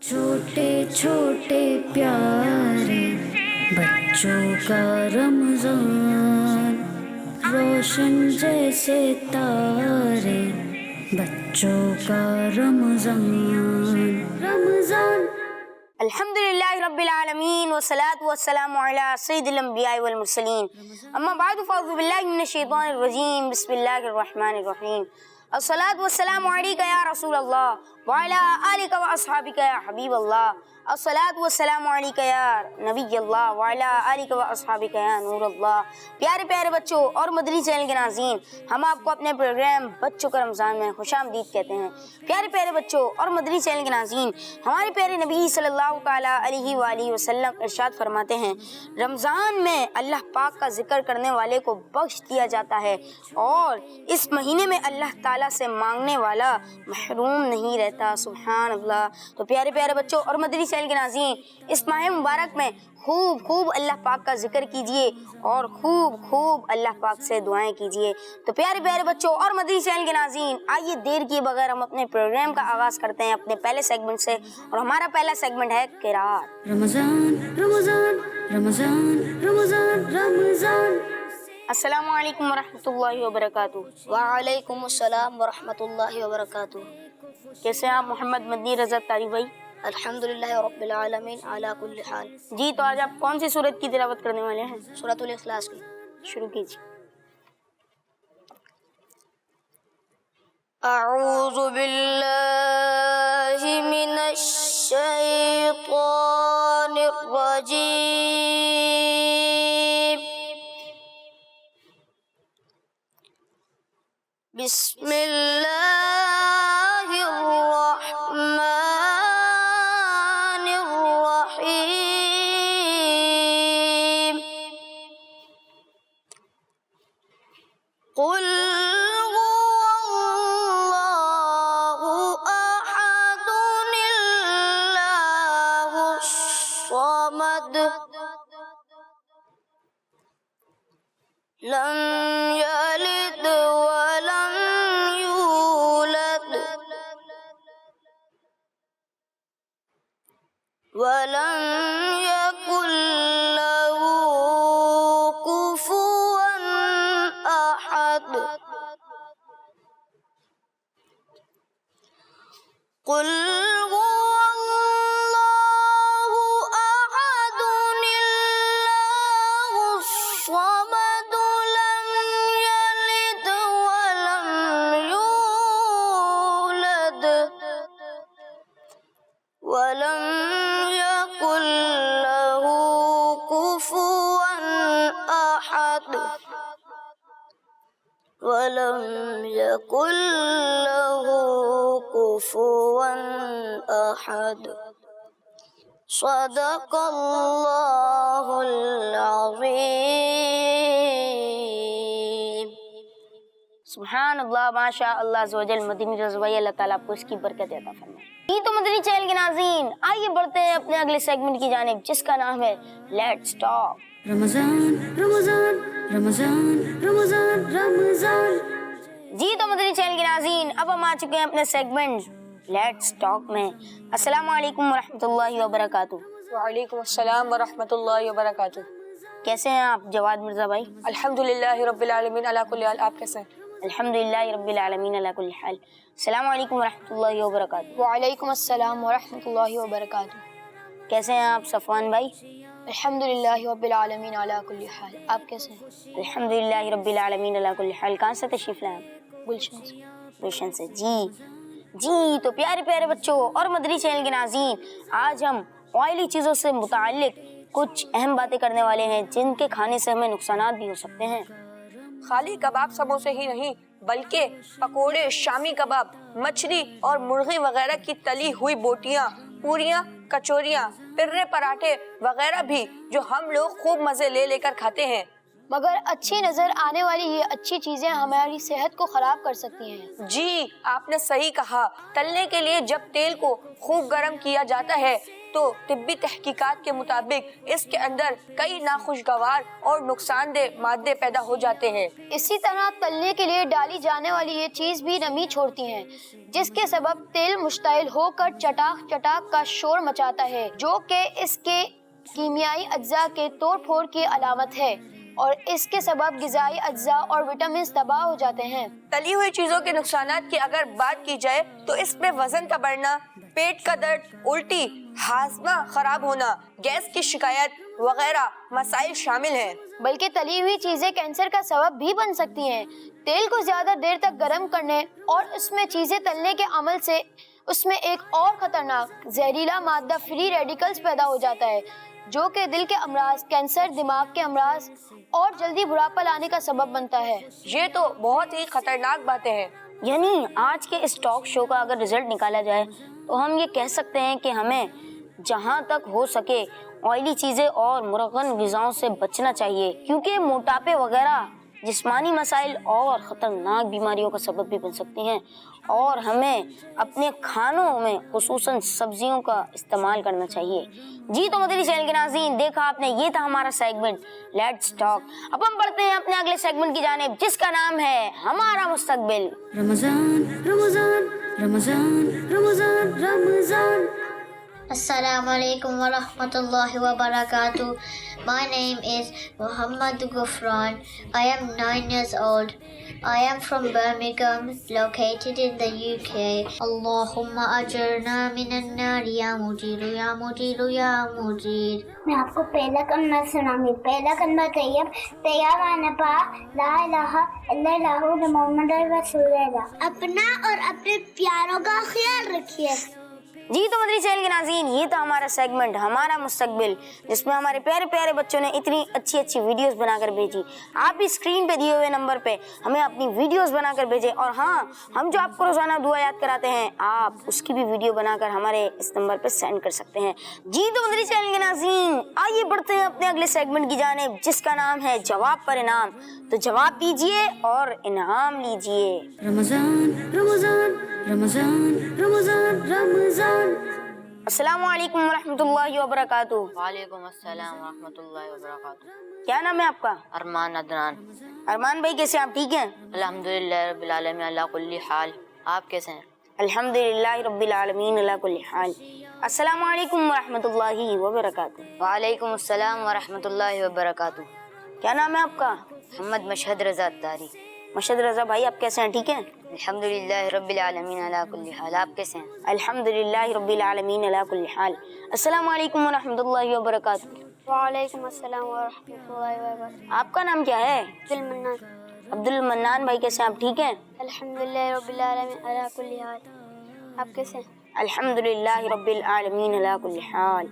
چھوٹے چھوٹے پیارے بچوں کا رمضان، روشن جیسے تارے بچوں کا رمضان رمضان۔ الحمدللہ رب العالمین والصلاة والسلام علی سید الانبیاء والمرسلین، اما بعد فاعوذ باللہ من الشیطان الرجیم، بسم اللہ الرحمن الرحیم۔ الصلاة والسلام علیک یا رسول اللہ وعلی آلک و اصحابک یا حبیب اللہ، الصلاة والسلام علیک یا نبی اللہ وعلی آلک و اصحابک یا نور اللہ۔ پیارے پیارے بچوں اور مدنی چینل کے ناظرین، ہم آپ کو اپنے پروگرام بچوں کا رمضان میں خوش آمدید کہتے ہیں۔ پیارے پیارے بچوں اور مدنی چینل کے ناظرین، ہمارے پیارے نبی صلی اللہ تعالیٰ علیہ وآلہ وسلم ارشاد فرماتے ہیں، رمضان میں اللہ پاک کا ذکر کرنے والے کو بخش دیا جاتا ہے اور اس مہینے میں اللہ تعالیٰ سے مانگنے والا محروم نہیں رہتا۔ سبحان اللہ۔ تو پیارے پیارے بچوں اور مدنی چینل کے ناظرین، اس ماہ مبارک میں خوب اللہ پاک کا ذکر کیجئے اور خوب اللہ پاک سے دعائیں کیجئے۔ تو پیارے پیارے بچوں اور مدنی چینل کے ناظرین، آئیے دیر کیے بغیر ہم اپنے پروگرام کا آغاز کرتے ہیں اپنے پہلے سیگمنٹ سے، اور ہمارا پہلا سیگمنٹ ہے قرات۔ رمضان رمضان رمضان رمضان رمضان۔ السلام علیکم ورحمۃ اللہ وبرکاتہ۔ وعلیکم السلام ورحمۃ اللہ وبرکاتہ۔ کیسے ہیں آپ محمد مدنی رضا طاری بھائی؟ الحمدللہ رب العالمین علی کل حال۔ جی، تو آج آپ کون سی سورت کی تلاوت کرنے والے ہیں؟ سورۃ الاخلاص کی۔ شروع کیجیے۔ اعوذ باللہ من الشیطان الرجیم، بسم اللہ الرحمن الرحیم، قل لم يلد ولم يولد ولم يكن له كفوا أحد، قل ولم يكن له كفوا أحد، ولم يكن له كفوا أحد، صدق الله العظيم۔ سبحان اللہ، ماشاء اللہ عز و جل۔ مدنی رضا بھائی، اللہ تعالیٰ آپ کو اس کی برکت عطا فرمائے۔ یہ تو مدنی چینل کے ناظرین، آئیے بڑھتے ہیں اپنے اگلے سیگمنٹ کی جانب، جس کا نام ہے لیٹس ٹاک۔ رمضان رمضان رمضان رمضان رمضان۔ جی تو مدنی چینل کے ناظرین، اب ہم آ چکے ہیں اپنے سیگمنٹ لیٹس ٹاک میں۔ السلام علیکم ورحمۃ اللہ وبرکاتہ۔ وعلیکم السلام ورحمۃ اللہ وبرکاتہ۔ کیسے ہیں آپ جواد مرزا بھائی؟ الحمدللہ رب العالمین علی کل حال۔ آپ کیسے ہیں؟ الحمدللہ رب العالمین علی کل حال۔ السلام علیکم ورحمۃ اللہ وبرکاتہ۔ وعلیکم السلام ورحمۃ اللہ وبرکاتہ۔ کیسے ہیں آپ صفوان بھائی؟ الحمدللہ رب العالمین علی کل حال۔ آپ کیسے ہیں؟ الحمدللہ رب العالمین علی کل حال۔ کہاں سے تشریف لائے آپ؟ گلشن سے۔ گلشن سے۔ جی تو پیارے پیارے بچوں اور مدنی چینل کے ناظرین، آج ہم آئلی چیزوں سے متعلق کچھ اہم باتیں کرنے والے ہیں جن کے کھانے سے ہمیں نقصانات بھی ہو سکتے ہیں۔ خالی کباب سموسے ہی نہیں بلکہ پکوڑے، شامی کباب، مچھلی اور مرغی وغیرہ کی تلی ہوئی بوٹیاں، پوریاں، کچوریاں، پرے پراٹھے وغیرہ بھی جو ہم لوگ خوب مزے لے کر کھاتے ہیں، مگر اچھی نظر آنے والی یہ اچھی چیزیں ہماری صحت کو خراب کر سکتی ہیں۔ جی آپ نے صحیح کہا۔ تلنے کے لیے جب تیل کو خوب گرم کیا جاتا ہے تو طبی تحقیقات کے مطابق اس کے اندر کئی ناخوشگوار اور نقصان دہ مادے پیدا ہو جاتے ہیں۔ اسی طرح تلنے کے لیے ڈالی جانے والی یہ چیز بھی نمی چھوڑتی ہیں، جس کے سبب تیل مشتعل ہو کر چٹاخ چٹاخ کا شور مچاتا ہے، جو کہ اس کے کیمیائی اجزاء کے توڑ پھوڑ کی علامت ہے، اور اس کے سبب غذائی اجزاء اور وٹامنز تباہ ہو جاتے ہیں۔ تلی ہوئی چیزوں کے نقصانات کی اگر بات کی جائے تو اس میں وزن کا بڑھنا، پیٹ کا درد، الٹی، ہاضمہ خراب ہونا، گیس کی شکایت وغیرہ مسائل شامل ہیں۔ بلکہ تلی ہوئی چیزیں کینسر کا سبب بھی بن سکتی ہیں۔ تیل کو زیادہ دیر تک گرم کرنے اور اس میں چیزیں تلنے کے عمل سے اس میں ایک اور خطرناک زہریلا مادہ فری ریڈیکلز پیدا ہو جاتا ہے، جو کہ دل کے امراض، کینسر، دماغ کے امراض اور جلدی بڑھاپا لانے کا سبب بنتا ہے۔ یہ تو بہت ہی خطرناک باتیں ہیں۔ یعنی آج کے اس ٹاک شو کا اگر رزلٹ نکالا جائے تو ہم یہ کہہ سکتے ہیں کہ ہمیں جہاں تک ہو سکے آئلی چیزیں اور مرغن غذاؤں سے بچنا چاہیے، کیونکہ موٹاپے وغیرہ جسمانی مسائل اور خطرناک بیماریوں کا سبب بھی بن سکتی ہیں، اور ہمیں اپنے کھانوں میں خصوصاً سبزیوں کا استعمال کرنا چاہیے۔ جی تو مدری چینل کے ناظرین، دیکھا آپ نے، یہ تھا ہمارا سیگمنٹ لیٹس ٹاک۔ اب ہم بڑھتے ہیں اپنے اگلے سیگمنٹ کی جانب، جس کا نام ہے ہمارا مستقبل۔ Ramzan Ramzan Ramzan Ramzan Ramzan. Assalamu alaikum wa rahmatullahi wa barakatuh. My name is Muhammad Gufran. I am 9 years old. I am from Birmingham, located in the UK. Allahumma ajirna minan nar ya mujiru ya mujiru ya mujir. میں آپ کو پہلا کلمہ سناؤں گی۔ پہلا کلمہ طیب آنا پا لا الہ الا اللہ محمد رسول اللہ۔ اپنا اور اپنے پیاروں کا خیال رکھیے۔ جی تو مدری چینل کے ناظرین، یہ تھا ہمارا سیگمنٹ ہمارا مستقبل، جس میں ہمارے پیارے پیارے بچوں نے اتنی اچھی اچھی ویڈیوز بنا کر بھیجی۔ آپ بھی اسکرین پہ دیے ہوئے نمبر پہ ہمیں اپنی ویڈیوز بنا کر بھیجیں، اور ہاں، ہم جو آپ کو روزانہ دعا یاد کراتے ہیں، آپ اس کی بھی ویڈیو بنا کر ہمارے اس نمبر پہ سینڈ کر سکتے ہیں۔ جی تو مدری چینل کے ناظرین، آئیے بڑھتے ہیں اپنے اگلے سیگمنٹ کی جانب، جس کا نام ہے جواب پر انعام۔ تو جواب دیجئے اور انعام لیجئے۔ رمضان رمضان رمضان رمضان رمضان۔ السلام علیکم ورحمۃ اللہ وبرکاتہ۔ وعلیکم السلام ورحمۃ اللہ وبرکاتہ۔ کیا نام ہے آپ کا؟ ارمان عدنان۔ ارمان بھائی، کیسے آپ؟ ٹھیک ہیں؟ الحمدللہ رب العالمین علی کل حال۔ آپ کیسے ہیں؟ الحمدللہ رب العالمین علی کل حال۔ السلام علیکم ورحمۃ اللہ وبرکاتہ۔ وعلیکم السلام ورحمۃ اللہ وبرکاتہ۔ کیا نام ہے آپ کا؟ محمد مشہد رضا اتاری۔ مشہد رضا بھائی، آپ کیسے ہیں؟ ٹھیک ہیں؟ الحمدللہ رب العالمین علی کل حال۔ آپ کیسے ہیں؟ الحمدللہ رب العالمین علی کل حال۔ السلام علیکم ورحمۃ اللہ وبرکاتہ۔ وعلیکم السلام ورحمۃ اللہ وبرکاتہ۔ آپ کا نام کیا ہے؟ عبد المنان بھائی، کیسے ہیں آپ؟ ٹھیک ہیں؟ الحمدللہ رب العالمین علی کل حال۔ آپ کیسے ہیں؟ الحمدللہ رب العالمین علی کل حال۔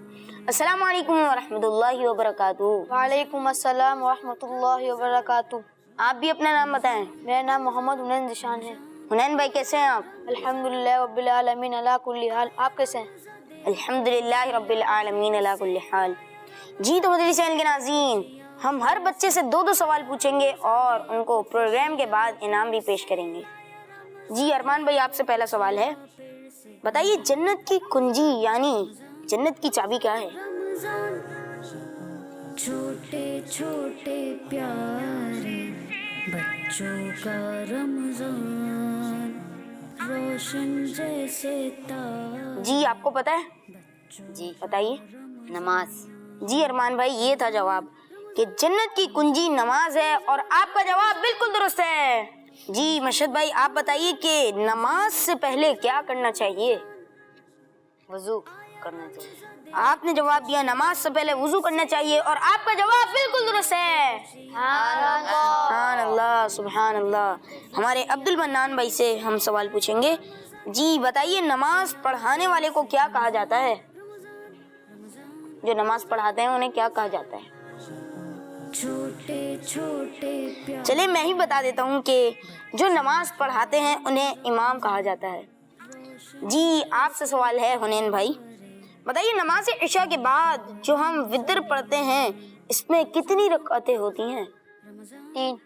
السلام علیکم ورحمۃ اللہ وبرکاتہ۔ وعلیکم السلام ورحمۃ اللہ وبرکاتہ۔ آپ بھی اپنا نام بتائیں۔ میرا نام محمد حنین ذیشان ہے۔ حنین بھائی، کیسے ہیں آپ؟ الحمدللہ رب العالمین علی کل حال۔ آپ کیسے ہیں؟ الحمدللہ رب العالمین علی کل حال۔ جی تو مدری چینل کے ناظرین، ہم ہر بچے سے 2 سوال پوچھیں گے اور ان کو پروگرام کے بعد انعام بھی پیش کریں گے۔ جی ارمان بھائی، آپ سے پہلا سوال ہے، بتائیے جنت کی کنجی یعنی جنت کی چابی کیا ہے؟ چھوٹے چھوٹے پیارے بچوں کا رمضان، روشن جیسے تار۔ جی آپ کو پتہ ہے؟ جی بتائیے۔ نماز۔ جی ارمان بھائی، یہ تھا جواب کہ جنت کی کنجی نماز ہے، اور آپ کا جواب بالکل درست ہے۔ جی مشہد بھائی، آپ بتائیے کہ نماز سے پہلے کیا کرنا چاہیے؟ وضو کرنا چاہیے۔ آپ نے جواب دیا نماز سے پہلے وضو کرنا چاہیے، اور آپ کا جواب بالکل درست ہے۔ سبحان اللہ سبحان اللہ۔ ہمارے عبد المنان بھائی سے ہم سوال پوچھیں گے۔ جی بتائیے نماز پڑھانے والے کو کیا کہا جاتا ہے؟ جو نماز پڑھاتے ہیں انہیں کیا کہا جاتا ہے؟ چھوٹے چھوٹے پیارے۔ چلے میں ہی بتا دیتا ہوں کہ جو نماز پڑھاتے ہیں انہیں امام کہا جاتا ہے۔ جی آپ سے سوال ہے حنین بھائی، بتائیے نماز عشاء کے بعد جو ہم وتر پڑھتے ہیں اس میں کتنی رکعتیں ہوتی ہیں؟ 3۔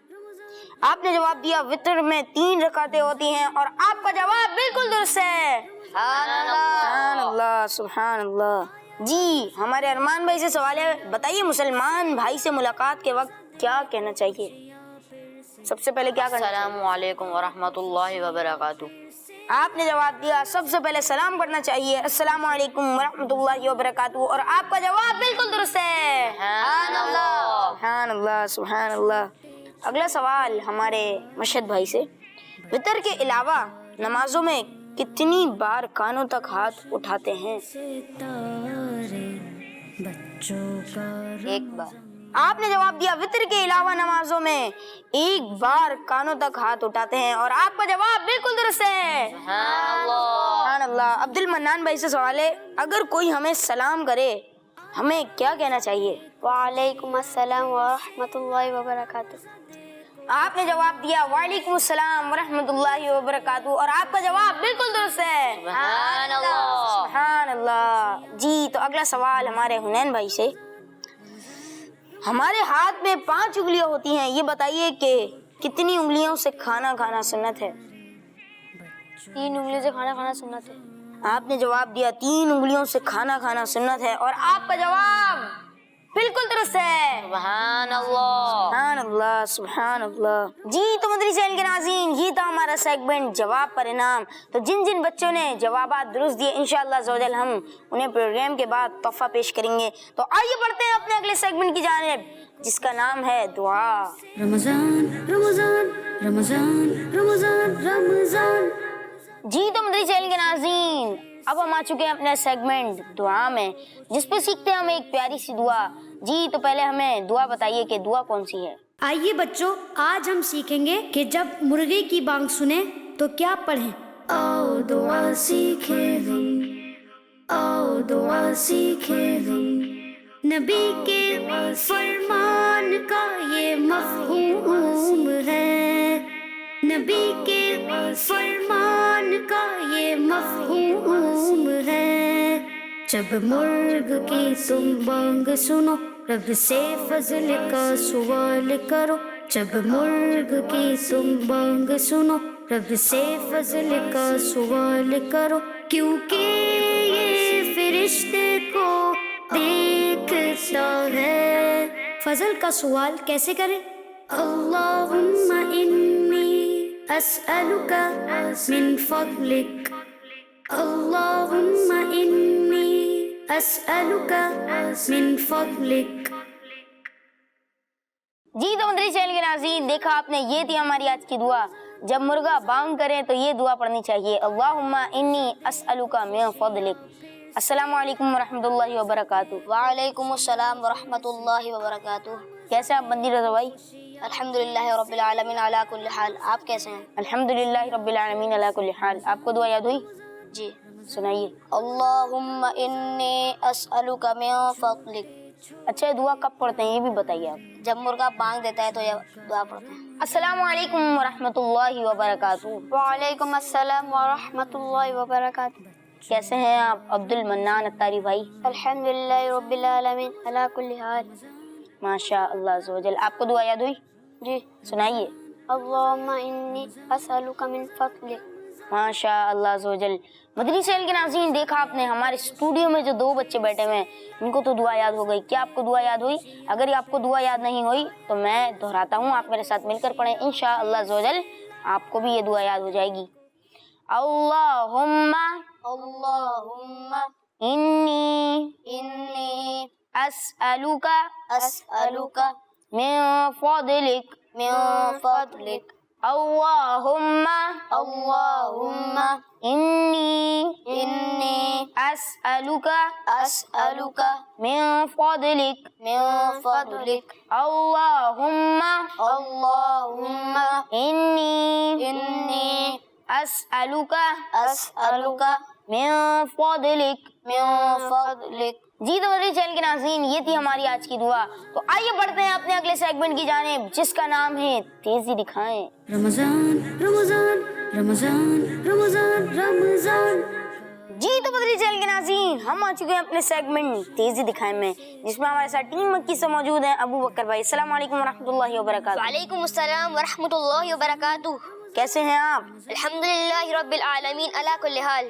آپ نے جواب دیا وتر میں 3 رکعتیں ہوتی ہیں، اور آپ کا جواب بالکل درست ہے۔ سبحان اللہ سبحان اللہ۔ جی ہمارے ارمان بھائی سے سوال ہے، بتائیے مسلمان بھائی سے ملاقات کے وقت کیا کہنا چاہیے؟ سب سے پہلے کیا کرنا چاہیے؟ السلام علیکم ورحمۃ اللہ وبرکاتہ۔ آپ نے جواب دیا سب سے پہلے سلام کرنا چاہیے، السلام علیکم ورحمۃ اللہ وبرکاتہ، اور آپ کا جواب بالکل درست ہے۔ سبحان اللہ۔ سبحان اللہ سبحان اللہ۔ اگلا سوال ہمارے مشہد بھائی سے، وتر کے علاوہ نمازوں میں کتنی بار کانوں تک ہاتھ اٹھاتے ہیں؟ ستارے بچوں کا ایک بار۔ آپ نے جواب دیا وتر کے علاوہ نمازوں میں ایک بار کانوں تک ہاتھ اٹھاتے ہیں، اور آپ کا جواب بالکل درست ہے۔ سبحان اللہ۔ سبحان اللہ۔ عبد المنان بھائی سے سوال ہے، اگر کوئی ہمیں سلام کرے ہمیں کیا کہنا چاہیے؟ وعلیکم السلام ورحمۃ اللہ وبرکاتہ۔ آپ نے جواب دیا وعلیکم السلام ورحمۃ اللہ وبرکاتہ، اور آپ کا جواب بالکل درست ہے۔ سبحان اللہ۔ سبحان اللہ۔ جی تو اگلا سوال ہمارے حنین بھائی سے، ہمارے ہاتھ میں 5 انگلیاں ہوتی ہیں، یہ بتائیے کہ کتنی انگلیوں سے کھانا کھانا سنت ہے؟ 3 انگلیوں سے کھانا کھانا سنت ہے۔ آپ نے جواب دیا 3 انگلیوں سے کھانا کھانا سنت ہے، اور آپ کا جواب بالکل درست ہے۔ سبحان اللہ۔ سبحان اللہ سبحان اللہ۔ جی تو مدری چینل کے ناظرین، یہ تھا ہمارا سیگمنٹ جواب پر انعام۔ تو جن جن بچوں نے جوابات درست دیے انشاءاللہ زوجل ہم انہیں پروگرام کے بعد تحفہ پیش کریں گے۔ تو آئیے بڑھتے ہیں اپنے اگلے سیگمنٹ کی جانب، جس کا نام ہے دعا۔ رمضان رمضان رمضان رمضان رمضان۔ جی تو مدری چینل کے ناظرین، اب ہم آ چکے ہیں اپنے سیگمنٹ دعا میں، جس پہ سیکھتے ہیں ہم ایک پیاری سی دعا۔ جی تو پہلے ہمیں دعا بتائیے کہ دعا کون سی ہے؟ آئیے بچوں، آج ہم سیکھیں گے کہ جب مرغے کی بانگ سنیں تو کیا پڑھیں۔ آؤ دعا سیکھیں ہم، آؤ دعا سیکھیں ہم، نبی کے فرمان کا یہ مفہوم ہے، نبی کے فرمان کا یہ مفہوم ہے، جب مرغ کی تم بانگ سنو رب سے فضل کا سوال کرو، جب مرغ کی تم بانگ سنو رب سے فضل کا سوال کرو، کیونکہ یہ فرشتے کو دیکھتا ہے۔ فضل کا سوال کیسے کریں؟ اللہم انی اسألک من فضلک، اللہم انی اسألک من فضلک۔ جی تو مدری چینل کے ناظرین، دیکھا آپ نے، یہ تھی ہماری آج کی دعا۔ جب مرغا بانگ کرے تو یہ دعا پڑھنی چاہیے، اللہم انی اسألک من فضلک۔ السلام علیکم ورحمۃ اللہ وبرکاتہ۔ وعلیکم السلام ورحمۃ اللہ وبرکاتہ۔ کیسے آپ بندی رضا بھائی؟ الحمدللہ رب العالمین علی کل حال، آپ کیسے ہیں؟ الحمدللہ رب العالمین علی کل حال۔ آپ کو دعا یاد ہوئی؟ جی۔ سنائیے۔ اللہم انی اسألک من فضلک۔ اچھا دعا کب پڑھتے ہیں یہ بھی بتائیے آپ۔ جب مرغا بانگ دیتا ہے تو یہ دعا پڑھتے ہیں۔ السلام علیکم ورحمۃ اللہ وبرکاتہ۔ وعلیکم السلام ورحمۃ اللہ وبرکاتہ۔ کیسے ہیں آپ عبد المنان اتاری بھائی؟ الحمدللہ رب العالمین علی کل حال۔ ماشاء اللہ عز و جل۔ آپ کو دعا یاد ہوئی؟ جی۔ سنائیے۔ اللہم انی اسألک من فضلک۔ ماشاء اللہ عز و جل۔ مدنی چینل کے ناظرین، دیکھا آپ نے ہمارے اسٹوڈیو میں جو 2 بچے بیٹھے ہوئے ہیں ان کو تو دعا یاد ہو گئی۔ کیا آپ کو دعا یاد ہوئی؟ اگر آپ کو دعا یاد نہیں ہوئی تو میں دہراتا ہوں، آپ میرے ساتھ مل کر پڑھیں، انشاءاللہ عز و جل آپ کو بھی یہ دعا یاد ہو جائے گی۔ اللہم اللہم انی اسألک من فضلک اللہم انی اسألک من فضلک اللہم انی اسألک من فضلک۔ جی تو مدری چینل کے ناظرین، یہ تھی ہماری آج کی دعا۔ تو آئیے بڑھتے ہیں اپنے اگلے سیگمنٹ کی جانب، جس کا نام ہے تیزی دکھائیں۔ رمضان رمضان رمضان رمضان رمضان۔ جی تو مدری چینل کے ناظرین، ہم آ چکے ہیں اپنے سیگمنٹ تیزی دکھائیں میں، جس میں ہمارے ساتھ ٹیم مکی سے موجود ہیں ابو بکر بھائی۔ السلام علیکم ورحمۃ اللہ وبرکاتہ۔ وعلیکم السلام ورحمۃ اللہ وبرکاتہ۔ کیسے ہیں آپ؟ الحمدللہ رب العالمین علی کل حال۔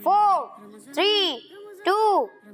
4 3 2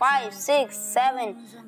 5 6 7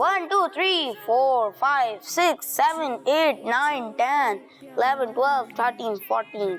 1 2 3 4 5 6 7 8 9 10 11 12 13 14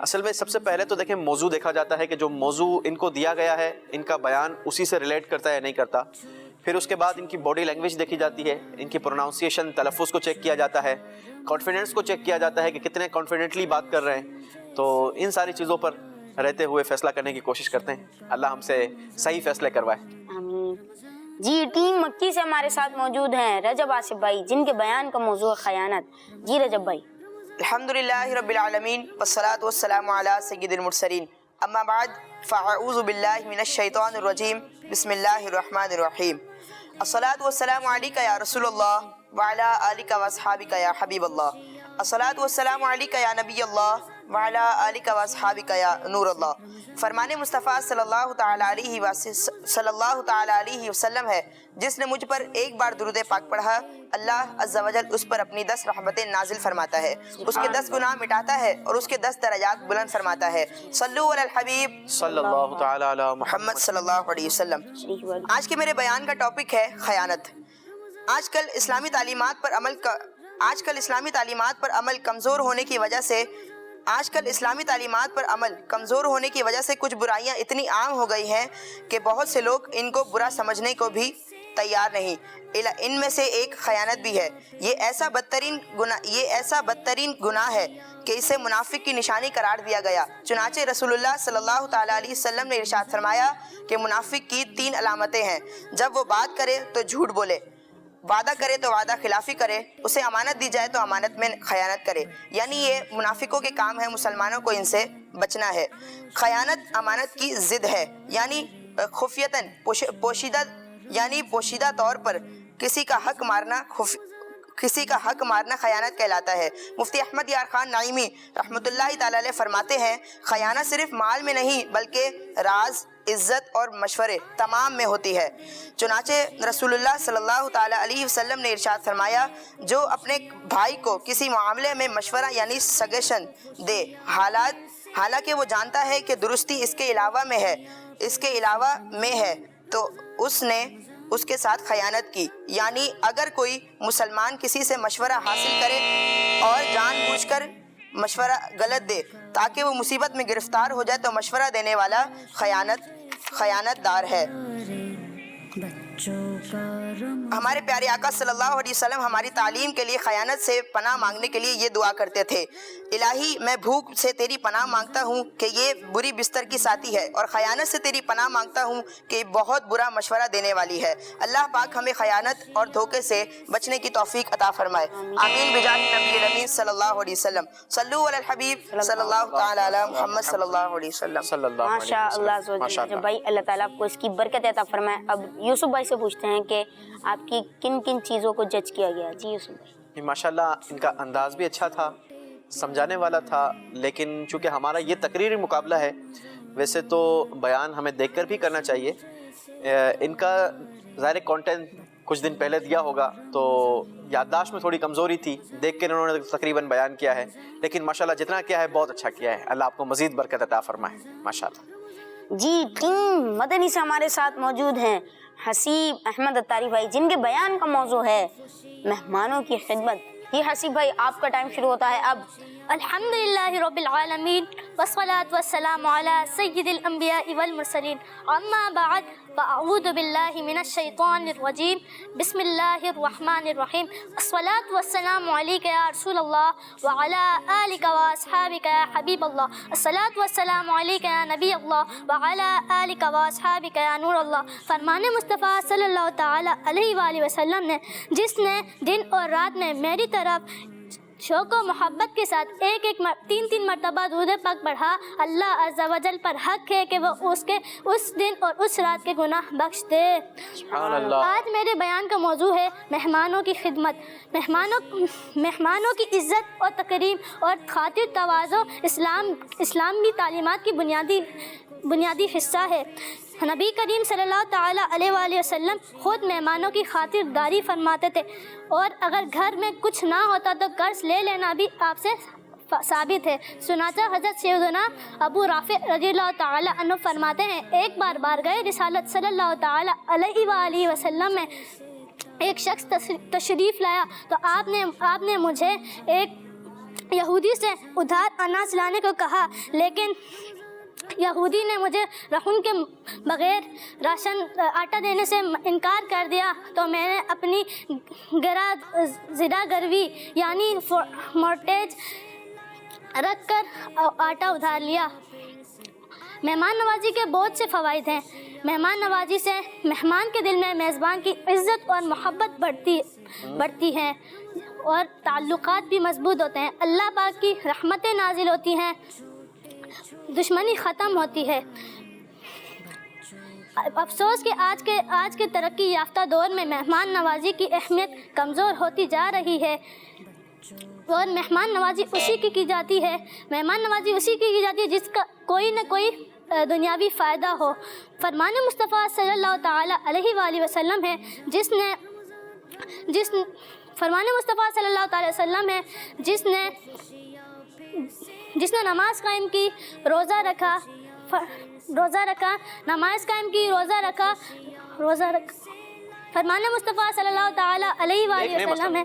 اصل میں سب سے پہلے تو دیکھیں موضوع دیکھا جاتا ہے کہ جو موضوع ان کو دیا گیا ہے ان کا بیان اسی سے ریلیٹ کرتا ہے یا نہیں کرتا. پھر اس کے بعد ان کی باڈی لینگویج دیکھی جاتی ہے, ان کی پروناؤنسیشن تلفظ کو چیک کیا جاتا ہے, کانفیڈنس کو چیک کیا جاتا ہے کہ کتنے کانفیڈنٹلی بات کر رہے ہیں. تو ان ساری چیزوں پر رہتے ہوئے فیصلہ کرنے کی کوشش کرتے ہیں. اللہ ہم سے صحیح فیصلے کروائے. آمین. جی ٹیم مکی سے ہمارے ساتھ موجود ہیں رجب آصف بھائی جن کے بیان کا موضوع ہے خیانت. جی رجب بھائی. الحمدللہ رب العالمین والصلاة والسلام علی سید المرسلین اما بعد فاعوذ باللہ من الشیطان الرجیم بسم اللہ الرحمن الرحیم. الصلاة والسلام علیکہ یا رسول اللہ وعلی آلکہ واصحابکہ یا حبیب اللہ. الصلاة والسلام علیکہ یا نبی اللہ وعلی آلکہ واصحابکہ یا نور اللہ. فرمان مصطفیٰ صلی اللہ تعالی علیہ وسلم ہے جس نے مجھ پر ایک بار درود پاک پڑھا اللہ عز و جل اس پر اپنی 10 رحمتیں نازل فرماتا ہے, اس کے 10 گناہ مٹاتا ہے اور اس کے 10 درجات بلند فرماتا ہے. صلو علی الحبیب صلی اللہ تعالی علی محمد صلی اللہ علیہ وسلم. آج کے میرے بیان کا ٹاپک ہے خیانت. آج کل اسلامی تعلیمات پر عمل کمزور ہونے کی وجہ سے کچھ برائیاں اتنی عام ہو گئی ہیں کہ بہت سے لوگ ان کو برا سمجھنے کو بھی تیار نہیں. ان میں سے ایک خیانت بھی ہے. یہ ایسا بدترین گناہ ہے کہ اسے منافق کی نشانی قرار دیا گیا. چنانچہ رسول اللہ صلی اللہ تعالی علیہ وسلم نے ارشاد فرمایا کہ منافق کی 3 علامتیں ہیں. جب وہ بات کرے تو جھوٹ بولے, وعدہ کرے تو وعدہ خلافی کرے, اسے امانت دی جائے تو امانت میں خیانت کرے. یعنی یہ منافقوں کے کام ہے, مسلمانوں کو ان سے بچنا ہے. خیانت امانت کی ضد ہے, یعنی خفیتاً پوشیدہ طور پر کسی کا حق مارنا خیانت کہلاتا ہے. مفتی احمد یار خان نعیمی رحمۃ اللہ تعالی علیہ فرماتے ہیں خیانت صرف مال میں نہیں بلکہ راز, عزت اور مشورے تمام میں ہوتی ہے. چنانچہ رسول اللہ صلی اللہ تعالی علیہ وسلم نے ارشاد فرمایا جو اپنے بھائی کو کسی معاملے میں مشورہ یعنی سجیشن دے حالانکہ وہ جانتا ہے کہ درستی اس کے علاوہ میں ہے تو اس نے اس کے ساتھ خیانت کی. یعنی اگر کوئی مسلمان کسی سے مشورہ حاصل کرے اور جان بوجھ کر مشورہ غلط دے تاکہ وہ مصیبت میں گرفتار ہو جائے تو مشورہ دینے والا خیانت دار ہے. ہمارے پیارے آقا صلی اللہ علیہ وسلم ہماری تعلیم کے لیے خیانت سے پناہ مانگنے کے لیے یہ دعا کرتے تھے الہی میں بھوک سے تیری پناہ مانگتا ہوں کہ یہ بری بستر کی ساتھی ہے, اور خیانت سے تیری پناہ مانگتا ہوں کہ یہ بہت برا مشورہ دینے والی ہے. اللہ پاک ہمیں خیانت اور دھوکے سے بچنے کی توفیق عطا فرمائے. آمین بجاہ نبی الامین صلی اللہ علیہ وسلم. صلو علی الحبیب صلی اللہ تعالی علی محمد صلی اللہ علیہ وسلم. ماشاء اللہ بھائی, اللہ تعالیٰ آپ کو اس کی برکت عطا فرمائے. اب یوسف بھائی سے پوچھتے ہیں کہ آپ کی کن چیزوں کو جج کیا گیا. جی یوسف بھائی. ماشاءاللہ ان کا انداز بھی اچھا تھا, سمجھانے والا تھا, لیکن چونکہ ہمارا یہ تقریری مقابلہ ہے ویسے تو بیان ہمیں دیکھ کر بھی کرنا چاہیے. ان کا ظاہر کانٹینٹ کچھ دن پہلے دیا ہوگا تو یادداشت میں تھوڑی کمزوری تھی, دیکھ کے انہوں نے تقریباً بیان کیا ہے, لیکن ماشاءاللہ جتنا کیا ہے بہت اچھا کیا ہے. اللہ آپ کو مزید برکت عطا فرمائے ماشاءاللہ. جی ٹیم مدنی سے ہمارے ساتھ موجود ہیں حسیب احمد اتاری بھائی جن کے بیان کا موضوع ہے مہمانوں کی خدمت. یہ حسیب بھائی آپ کا ٹائم شروع ہوتا ہے اب. الحمدللہ رب العالمین والصلاة والسلام علی سید الانبیاء والمرسلین اما بعد فاعوذ باللہ من الشیطان الرجیم بسم اللہ الرحمن الرحیم. الصلاة والسلام علیک یا رسول اللہ وعلی آلک واصحابک یا حبیب اللہ. الصلاة والسلام علیک یا نبی اللہ وعلی آلک واصحابک یا نور اللہ. فرمان مصطفیٰ صلی اللہ تعالی علیہ وآلہ وسلم نے جس نے دن اور رات میں میری طرف شوق و محبت کے ساتھ تین مرتبہ درود پاک پڑھا, اللہ عز و جل پر حق ہے کہ وہ اس دن اور اس رات کے گناہ بخش دے. آج میرے بیان کا موضوع ہے مہمانوں کی خدمت. مہمانوں کی عزت اور تکریم اور خاطر تواضع اسلامی تعلیمات کی بنیادی حصہ ہے. نبی کریم صلی اللہ تعالی علیہ وآلہ وسلم خود مہمانوں کی خاطرداری فرماتے تھے, اور اگر گھر میں کچھ نہ ہوتا تو قرض لے لینا بھی آپ سے ثابت ہے. چنانچہ حضرت سیدنا ابو رافع رضی اللہ تعالی عنہ فرماتے ہیں ایک بار بارگاہ رسالت صلی اللہ تعالی علیہ وآلہ وسلم میں ایک شخص تشریف لایا تو آپ نے مجھے یہودی سے ادھار اناج لانے کو کہا، لیکن یہودی نے مجھے رحم کے بغیر آٹا دینے سے انکار کر دیا، تو میں نے اپنی زرا گروی یعنی مورٹیج رکھ کر آٹا ادھار لیا۔ مہمان نوازی کے بہت سے فوائد ہیں۔ مہمان نوازی سے مہمان کے دل میں میزبان کی عزت اور محبت بڑھتی ہے اور تعلقات بھی مضبوط ہوتے ہیں، اللہ پاک کی رحمتیں نازل ہوتی ہیں، دشمنی ختم ہوتی ہے۔ افسوس کہ آج کے ترقی یافتہ دور میں مہمان نوازی کی اہمیت کمزور ہوتی جا رہی ہے اور مہمان نوازی اسی کی جاتی ہے جس کا کوئی نہ کوئی دنیاوی فائدہ ہو۔ فرمان مصطفیٰ صلی اللہ تعالی علیہ وآلہ وسلم ہے جس نے نماز قائم کی، روزہ رکھا، فرمان مصطفیٰ صلی اللہ تعالی علیہ وآلہ وسلم ہے،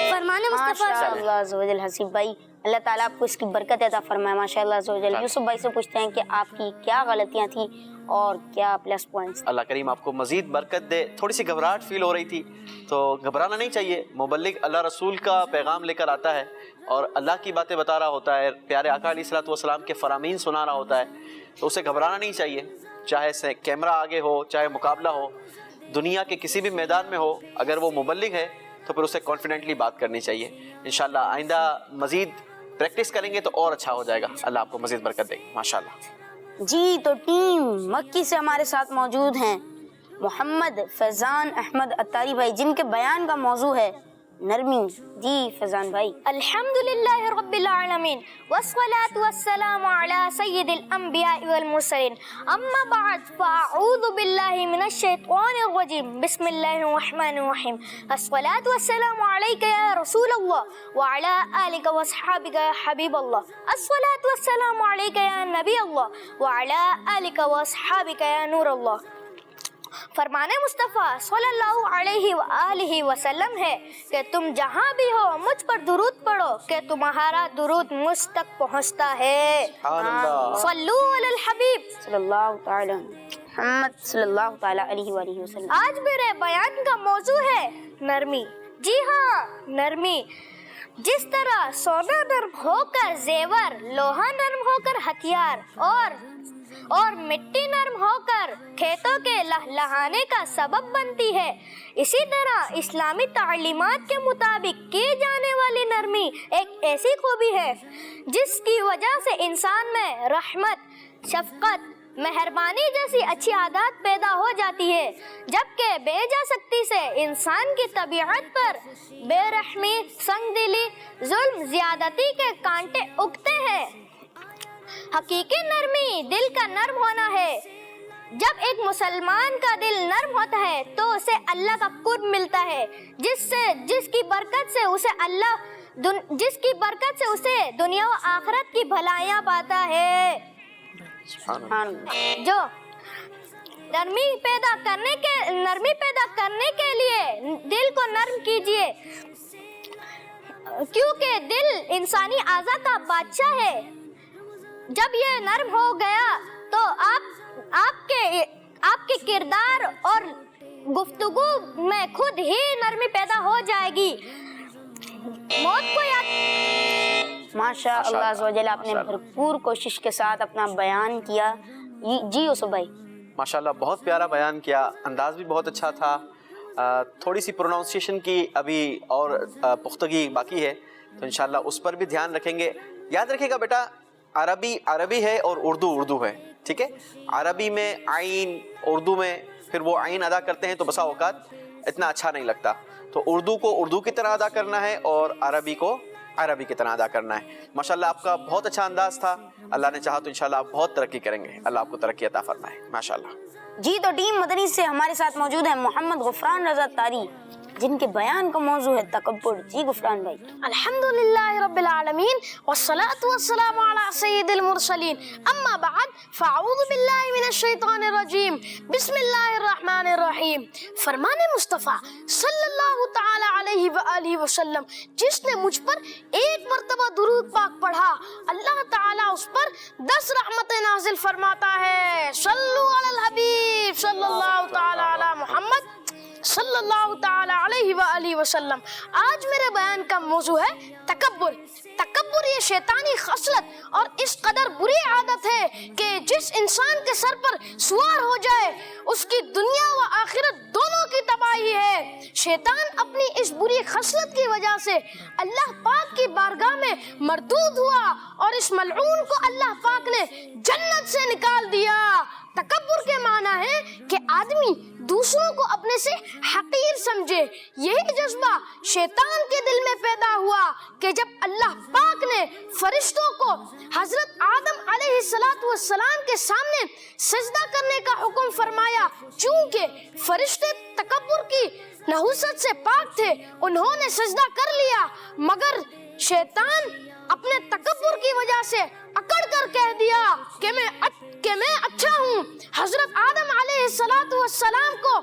فرمان مصطفیٰ ماشاءاللہ عز و جل حسیب بھائی، اللہ تعالیٰ آپ کو اس کی برکت عطا فرمائے ماشاءاللہ عز و جل۔ یوسف بھائی سے پوچھتے ہیں کہ آپ کی کیا غلطیاں تھیں اور کیا پلس پوائنٹس؟ اللہ کریم آپ کو مزید برکت دے۔ تھوڑی سی گھبراہٹ فیل ہو رہی تھی تو گھبرانا نہیں چاہیے، مبلغ اللہ رسول کا پیغام لے کر آتا ہے اور اللہ کی باتیں بتا رہا ہوتا ہے، پیارے آقا علیہ الصلوۃ والسلام کے فرامین سنا رہا ہوتا ہے، تو اسے گھبرانا نہیں چاہیے، چاہے کیمرہ آگے ہو، چاہے مقابلہ ہو، دنیا کے کسی بھی میدان میں ہو، اگر وہ مبلغ ہے تو پھر اسے کانفیڈنٹلی بات کرنی چاہیے۔ انشاءاللہ آئندہ مزید پریکٹس کریں گے تو اور اچھا ہو جائے گا، اللہ آپ کو مزید برکت دے ماشاءاللہ۔ جی تو ٹیم مکی سے ہمارے ساتھ موجود ہیں محمد فیضان احمد اتاری بھائی، جن کے بیان کا موضوع ہے نرمی۔ جی فیضان بھائی۔ الحمدللہ رب العالمین والصلاة والسلام علی سید الانبیاء والمرسلین، اما بعد فاعوذ باللہ من الشیطان الرجیم، بسم اللہ الرحمن الرحیم، الصلاة والسلام علیک یا رسول اللہ وعلی آلک واصحابک یا حبیب اللہ، الصلاة والسلام علیک یا نبی اللہ وعلی آلک واصحابک یا نور اللہ۔ فرمان مصطفیٰ صلی اللہ علیہ وآلہ وسلم ہے کہ تم جہاں بھی ہو مجھ پر درود پڑھو کہ تمہارا درود مجھ تک پہنچتا ہے۔ صلو علی الحبیب صلی اللہ تعالی محمد صلی اللہ تعالی علیہ وآلہ وسلم۔ آج میرے بیان کا موضوع ہے نرمی۔ جی ہاں، نرمی۔ جس طرح سونا نرم ہو کر زیور، لوہا نرم ہو کر ہتھیار اور مٹی نرم ہو کر کھیتوں کے لہلہانے کا سبب بنتی ہے، اسی طرح اسلامی تعلیمات کے مطابق کی جانے والی نرمی ایک ایسی خوبی ہے جس کی وجہ سے انسان میں رحمت، شفقت، مہربانی جیسی اچھی عادات پیدا ہو جاتی ہے، جبکہ بے جا سکتی سے انسان کی طبیعت پر بے رحمی، سنگ دلی، ظلم، زیادتی کے کانٹے اگتے ہیں۔ حقیقی نرمی دل کا نرم ہونا ہے۔ جب ایک مسلمان کا دل نرم ہوتا ہے تو اسے اللہ کا قرب ملتا ہے، جس کی برکت سے اسے دنیا و آخرت کی بھلائیاں پاتا ہے۔ جو نرمی پیدا کرنے کے لیے دل کو نرم کیجیے، کیونکہ دل انسانی اعضاء کا بادشاہ ہے۔ جب یہ نرم ہو گیا تو آپ کے کردار اور گفتگو میں خود ہی نرمی پیدا ہو جائے گی۔ موت کو یاد ماشاء اللہ عز و جل، آپ نے بھرپور کوشش کے ساتھ اپنا بیان کیا۔ جی یوسف بھائی۔ ماشاءاللہ بہت پیارا بیان کیا، انداز بھی بہت اچھا تھا، تھوڑی سی پروناؤنسیشن کی ابھی اور پختگی باقی ہے تو انشاءاللہ اس پر بھی دھیان رکھیں گے۔ یاد رکھیے گا بیٹا، عربی ہے اور اردو ہے، ٹھیک ہے؟ عربی میں عین، اردو میں پھر وہ عین ادا کرتے ہیں تو بسا اوقات اتنا اچھا نہیں لگتا، تو اردو کو اردو کی طرح ادا کرنا ہے اور عربی کو عربی کی طرح ادا کرنا ہے۔ ماشاءاللہ آپ کا بہت اچھا انداز تھا، اللہ نے چاہا تو انشاءاللہ آپ بہت ترقی کریں گے، اللہ آپ کو ترقی عطا فرمائے ماشاءاللہ۔ جی تو ٹیم مدنی سے ہمارے ساتھ موجود ہے محمد غفران رضا تاری۔ جن کے بیان کا موضوع ہے تکبر. جی غفران بھائی. الحمدللہ رب العالمین والصلاة والسلام علی سید المرسلین اما بعد فاعوذ باللہ من الشیطان الرجیم بسم اللہ الرحمن الرحیم. فرمان مصطفیٰ صلی اللہ تعالی علیہ وآلہ وسلم جس نے مجھ پر ایک مرتبہ درود پاک پڑھا اللہ تعالیٰ اس پر 10 رحمتیں نازل فرماتا ہے. صلو علی الحبیب صلی اللہ تعالی علی محمد صلی اللہ تعالی علیہ وآلہ وسلم. آج میرے بیان کا موضوع ہے تکبر. تکبر یہ شیطانی خصلت اور اس قدر بری عادت ہے کہ جس انسان کے سر پر سوار ہو جائے اس کی دنیا و آخرت دونوں کی تباہی ہے. شیطان اپنی اس بری خصلت کی وجہ سے اللہ پاک کی بارگاہ میں مردود ہوا اور اس ملعون کو اللہ پاک نے جنت سے نکال دیا. تکبر کے معنی ہے کہ آدمی دوسروں کو اپنے سے حقیر سمجھے. یہی جذبہ شیطان کے دل میں پیدا ہوا کہ جب اللہ پاک نے فرشتوں کو حضرت آدم علیہ السلام کے سامنے سجدہ کرنے کا حکم فرمایا چونکہ فرشتے تکبر کی نحوست سے پاک تھے انہوں نے سجدہ کر لیا مگر شیطان اپنے تکبر کی وجہ سے اکڑ کر کہہ دیا کہ میں اچھا ہوں. حضرت آدم علیہ السلام کو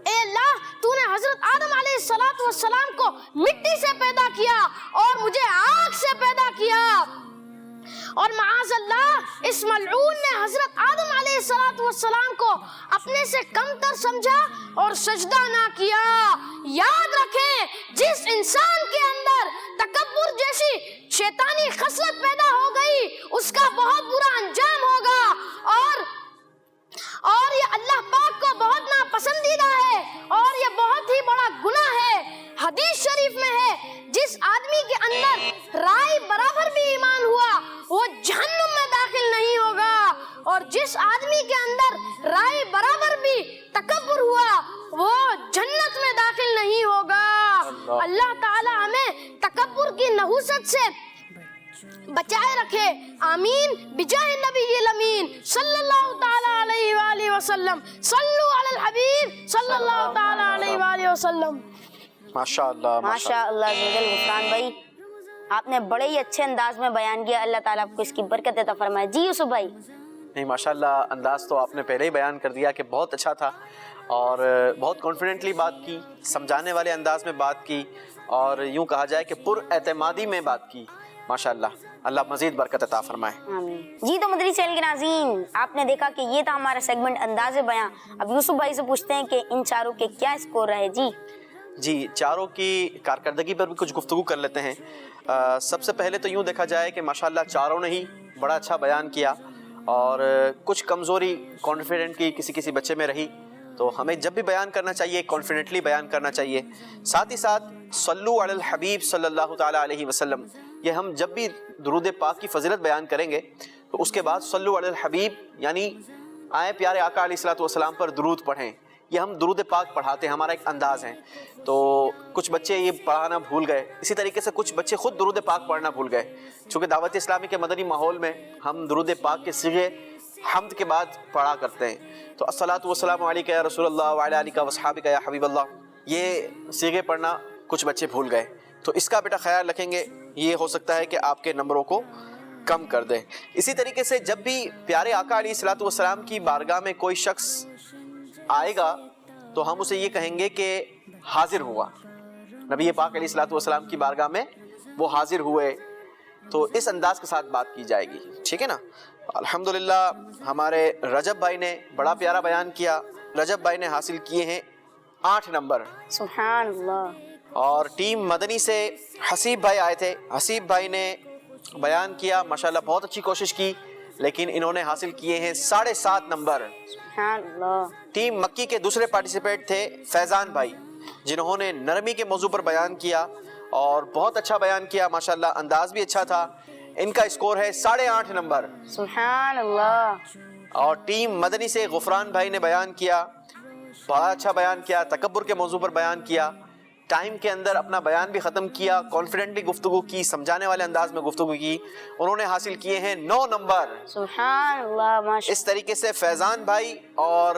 اے اللہ تو نے حضرت آدم علیہ السلام کو مٹی سے پیدا کیا اور مجھے آگ سے پیدا کیا اور معاذ اللہ اس ملعون نے حضرت آدم علیہ السلام کو اپنے سے کم تر سمجھا اور سجدہ نہ کیا. یاد رکھیں جس انسان کے اندر تکبر جیسی شیطانی خصلت پیدا ہو گئی اس کا بہت برا انجام ہوگا اور یہ اللہ پاک کو بہت ناپسندیدہ ہے اور یہ بہت ہی بڑا گناہ ہے. حدیث شریف میں ہے جس آدمی کے اندر رائے برابر بھی ایمان ہوا وہ جہنم میں داخل نہیں ہوگا اور جس آدمی کے اندر رائے برابر بھی تکبر ہوا وہ جنت میں داخل نہیں ہوگا. اللہ تعالی ہمیں تکبر کی نحوست سے بچائے رکھے. آمین بجاہ نبی الامین صلی اللہ تعالی علیہ وآلہ وسلم. صلو علی الحبیب صلی اللہ تعالی علیہ وآلہ وسلم. ماشاءاللہ ماشاءاللہ. غفران بھائی آپ نے بڑے ہی اچھے انداز میں بیان کیا. اللہ تعالیٰ آپ کو اس کی برکت عطا فرمائے. جی یوسف بھائی. نہیں ماشاءاللہ انداز تو آپ نے پہلے ہی بیان کر دیا کہ بہت اچھا تھا اور بہت کانفیڈنٹلی بات کی, سمجھانے والے انداز میں بات کی اور یوں کہا جائے کہ پر اعتمادی میں بات کی. ماشاءاللہ اللہ مزید برکت عطا فرمائے. آمین. جی تو مدری چینل کے ناظرین آپ نے دیکھا کہ یہ تھا ہمارا سیگمنٹ انداز بیان. اب یوسف بھائی سے پوچھتے ہیں کہ ان چاروں کے کیا اسکور رہے. جی چاروں کی کارکردگی پر بھی کچھ گفتگو کر لیتے ہیں. سب سے پہلے تو یوں دیکھا جائے کہ ماشاءاللہ چاروں نے ہی بڑا اچھا بیان کیا اور کچھ کمزوری کانفیڈنٹ کی کسی بچے میں رہی تو ہمیں جب بھی بیان کرنا چاہیے کانفیڈنٹلی بیان کرنا چاہیے. ساتھ ہی ساتھ صلو علی الحبیب صلی اللہ تعالی علیہ وسلم یہ ہم جب بھی درود پاک کی فضیلت بیان کریں گے تو اس کے بعد صلو علی الحبیب یعنی آئے پیارے آقا علیہ الصلوۃ والسلام پر درود پڑھیں. یہ ہم درود پاک پڑھاتے ہیں, ہمارا ایک انداز ہے. تو کچھ بچے یہ پڑھانا بھول گئے, اسی طریقے سے کچھ بچے خود درود پاک پڑھنا بھول گئے. چونکہ دعوت اسلامی کے مدنی ماحول میں ہم درود پاک کے صیغے حمد کے بعد پڑھا کرتے ہیں. تو الصلاۃ والسلام علیک یا رسول اللہ وعلی آلک واصحابک یا حبیب اللہ, یہ صیغے پڑھنا کچھ بچے بھول گئے. تو اس کا بیٹا خیال رکھیں گے, یہ ہو سکتا ہے کہ آپ کے نمبروں کو کم کر دیں. اسی طریقے سے جب بھی پیارے آقا علیہ الصلوۃ والسلام کی بارگاہ میں کوئی شخص آئے گا تو ہم اسے یہ کہیں گے کہ حاضر ہوا. نبی پاک علیہ الصلوۃ والسلام کی بارگاہ میں وہ حاضر ہوئے, تو اس انداز کے ساتھ بات کی جائے گی. ٹھیک ہے نا. الحمدللہ ہمارے رجب بھائی نے بڑا پیارا بیان کیا. رجب بھائی نے حاصل کیے ہیں 8 نمبر. سبحان اللہ. اور ٹیم مدنی سے حسیب بھائی آئے تھے. حسیب بھائی نے بیان کیا, ماشاءاللہ بہت اچھی کوشش کی, لیکن انہوں نے حاصل کیے ہیں 7.5 نمبر. سبحان اللہ. ٹیم مکی کے دوسرے پارٹیسپیٹ تھے فیضان بھائی, جنہوں نے نرمی کے موضوع پر بیان کیا اور بہت اچھا بیان کیا, ماشاءاللہ انداز بھی اچھا تھا. ان کا اسکور ہے 8.5 نمبر. سبحان اللہ. اور ٹیم مدنی سے غفران بھائی نے بیان کیا, بڑا اچھا بیان کیا, تکبر کے موضوع پر بیان کیا, ٹائم کے اندر اپنا بیان بھی ختم کیا, کانفیڈنٹلی گفتگو کی, سمجھانے والے انداز میں گفتگو کی. انہوں نے حاصل کیے ہیں 9 نمبر. سبحان اللہ. اس طریقے سے فیضان بھائی اور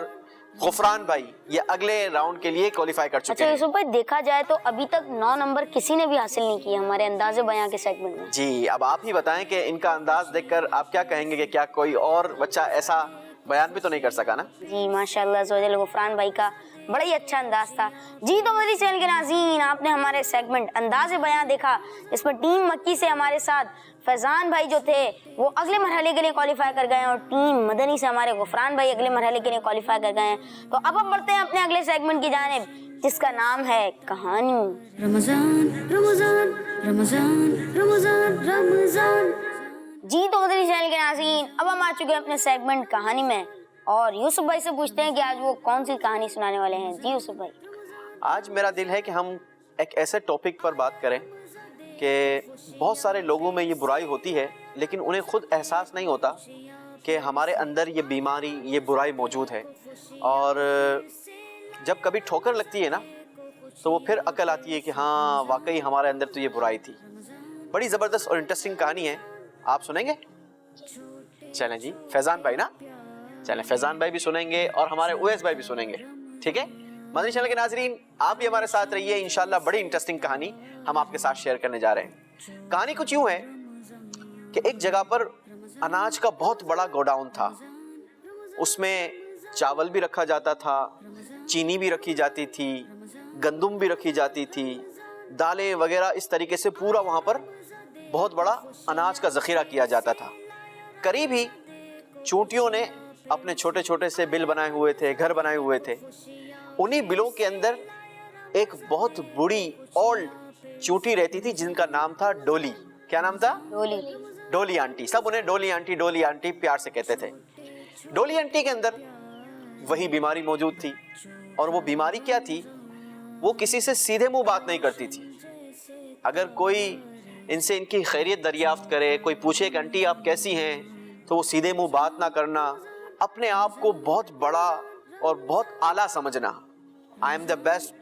غفران بھائی یہ اگلے راؤنڈ کے لیے کوالیفائی کر چکے اچھا ہیں. یوسف بھائی دیکھا جائے تو ابھی تک 9 نمبر کسی نے بھی حاصل نہیں کیے ہمارے انداز بیاں کے سیگمنٹ میں. جی اب آپ ہی بتائیں کہ ان کا انداز دیکھ کر آپ کیا کہیں گے کہ کیا کوئی اور بچہ ایسا بیان بھی تو نہیں کر سکا نا؟ جی ماشاءاللہ زوجل غفران بھائی کا بڑا ہی اچھا انداز تھا. جی تو مدنی چینل کے ناظرین آپ نے ہمارے سیگمنٹ انداز بیاں دیکھا جس میں ٹیم مکی سے ہمارے ساتھ فیضان بھائی جو تھے وہ اگلے مرحلے کے لیے کوالیفائی کر گئے ہیں اور ٹیم مدنی سے ہمارے غفران بھائی اگلے مرحلے کے لیے کوالیفائی کر گئے ہیں. تو اب ہم بڑھتے ہیں اپنے اگلے سیگمنٹ کی جانب جس کا نام ہے کہانی. رمضان رمضان رمضان رمضان رمضان. جی تو مدنی چینل کے ناظرین اب ہم آ چکے ہیں اپنے سیگمنٹ کہانی میں اور یوسف بھائی سے پوچھتے ہیں کہ آج وہ کون سی کہانی سنانے والے ہیں. جی یوسف بھائی. آج میرا دل ہے کہ ہم ایک ایسے ٹاپک پر بات کریں کہ بہت سارے لوگوں میں یہ برائی ہوتی ہے لیکن انہیں خود احساس نہیں ہوتا کہ ہمارے اندر یہ بیماری یہ برائی موجود ہے. اور جب کبھی ٹھوکر لگتی ہے نا تو وہ پھر عقل آتی ہے کہ ہاں واقعی ہمارے اندر تو یہ برائی تھی. بڑی زبردست اور انٹرسٹنگ کہانی ہے. آپ سنیں گے؟ چلیں جی فیضان بھائی نا چلیں فیضان بھائی بھی سنیں گے اور ہمارے اویس بھائی بھی سنیں گے. ٹھیک ہے مدنی چینل کے ناظرین آپ بھی ہمارے ساتھ رہیے. انشاءاللہ بڑی انٹرسٹنگ کہانی ہم آپ کے ساتھ شیئر کرنے جا رہے ہیں. کہانی کچھ یوں ہے کہ ایک جگہ پر اناج کا بہت بڑا گوڈاؤن تھا. اس میں چاول بھی رکھا جاتا تھا, چینی بھی رکھی جاتی تھی, گندم بھی رکھی جاتی تھی, دالیں وغیرہ اس طریقے سے پورا وہاں پر بہت بڑا اناج کا ذخیرہ کیا جاتا تھا. قریب ہی چونٹیوں نے اپنے چھوٹے چھوٹے سے بل بنائے ہوئے تھے, گھر بنائے ہوئے تھے. انہی بلوں کے اندر ایک بہت بڑی اولڈ چونٹی رہتی تھی جن کا نام تھا ڈولی. کیا نام تھا؟ ڈولی. ڈولی آنٹی. سب انہیں ڈولی آنٹی پیار سے کہتے تھے. ڈولی آنٹی کے اندر وہی بیماری موجود تھی. اور وہ بیماری کیا تھی؟ وہ کسی سے سیدھے منہ بات نہیں کرتی تھی. اگر کوئی ان سے ان کی خیریت دریافت کرے, کوئی پوچھے کہ آنٹی آپ کیسی ہیں, تو وہ سیدھے منہ بات نہ کرنا, اپنے آپ کو بہت بڑا اور بہت اعلیٰ سمجھنا. I am the best.